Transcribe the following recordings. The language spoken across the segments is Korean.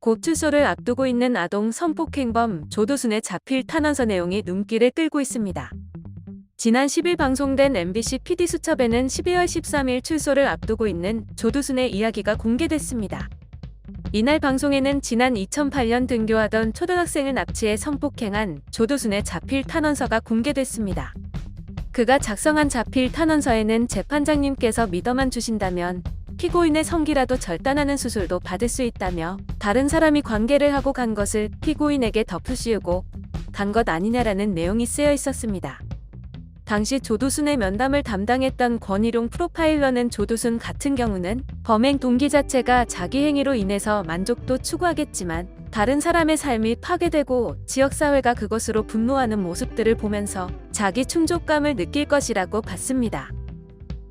곧 출소를 앞두고 있는 아동 성폭행범 조두순의 자필 탄원서 내용이 눈길을 끌고 있습니다. 지난 10일 방송된 MBC PD수첩에는 12월 13일 출소를 앞두고 있는 조두순의 이야기가 공개됐습니다. 이날 방송에는 지난 2008년 등교하던 초등학생을 납치해 성폭행한 조두순의 자필 탄원서가 공개됐습니다. 그가 작성한 자필 탄원서에는 재판장님께서 믿어만 주신다면 피고인의 성기라도 절단하는 수술도 받을 수 있다며 다른 사람이 관계를 하고 간 것을 피고인에게 덮으씌우고 간 것 아니냐라는 내용이 쓰여 있었습니다. 당시 조두순의 면담을 담당했던 권희룡 프로파일러는 조두순 같은 경우는 범행 동기 자체가 자기 행위로 인해서 만족도 추구하겠지만 다른 사람의 삶이 파괴되고 지역사회가 그것으로 분노하는 모습들을 보면서 자기 충족감을 느낄 것이라고 봤습니다.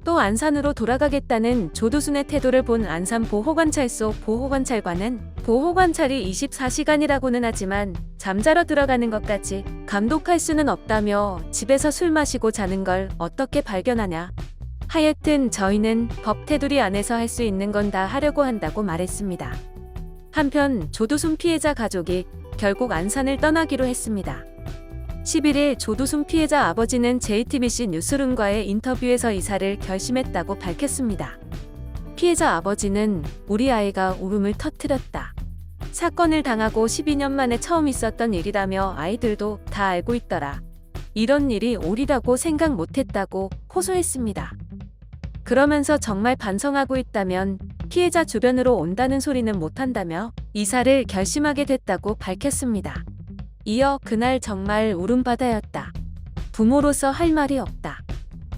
또 안산으로 돌아가겠다는 조두순의 태도를 본 안산 보호관찰소 보호관찰관은 보호관찰이 24시간이라고는 하지만 잠자러 들어가는 것까지 감독할 수는 없다며 집에서 술 마시고 자는 걸 어떻게 발견하냐. 하여튼 저희는 법 테두리 안에서 할 수 있는 건 다 하려고 한다고 말했습니다. 한편 조두순 피해자 가족이 결국 안산을 떠나기로 했습니다. 11일 조두순 피해자 아버지는 JTBC 뉴스룸과의 인터뷰에서 이사를 결심했다고 밝혔습니다. 피해자 아버지는 우리 아이가 울음을 터뜨렸다. 사건을 당하고 12년 만에 처음 있었던 일이라며 아이들도 다 알고 있더라. 이런 일이 오리라고 생각 못했다고 호소했습니다. 그러면서 정말 반성하고 있다면 피해자 주변으로 온다는 소리는 못한다며 이사를 결심하게 됐다고 밝혔습니다. 이어 그날 정말 울음바다였다. 부모로서 할 말이 없다.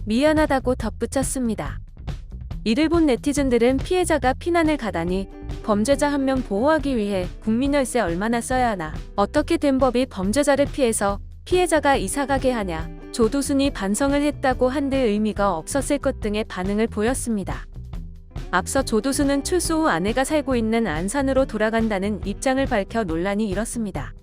미안하다고 덧붙였습니다. 이를 본 네티즌들은 피해자가 피난을 가다니 범죄자 한 명 보호하기 위해 국민열세 얼마나 써야 하나, 어떻게 된 법이 범죄자를 피해서 피해자가 이사가게 하냐, 조두순이 반성을 했다고 한들 의미가 없었을 것 등의 반응을 보였습니다. 앞서 조두순은 출소 후 아내가 살고 있는 안산으로 돌아간다는 입장을 밝혀 논란이 일었습니다.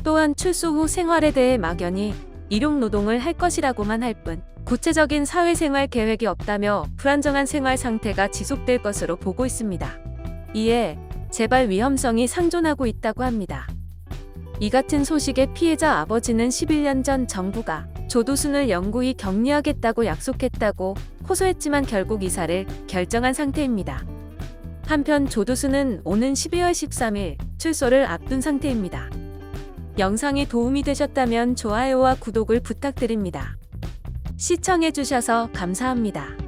또한 출소 후 생활에 대해 막연히 일용노동을 할 것이라고만 할 뿐 구체적인 사회생활 계획이 없다며 불안정한 생활 상태가 지속될 것으로 보고 있습니다. 이에 재발 위험성이 상존하고 있다고 합니다. 이 같은 소식에 피해자 아버지는 11년 전 정부가 조두순을 영구히 격리하겠다고 약속했다고 호소했지만 결국 이사를 결정한 상태입니다. 한편 조두순은 오는 12월 13일 출소를 앞둔 상태입니다. 영상이 도움이 되셨다면 좋아요와 구독을 부탁드립니다. 시청해주셔서 감사합니다.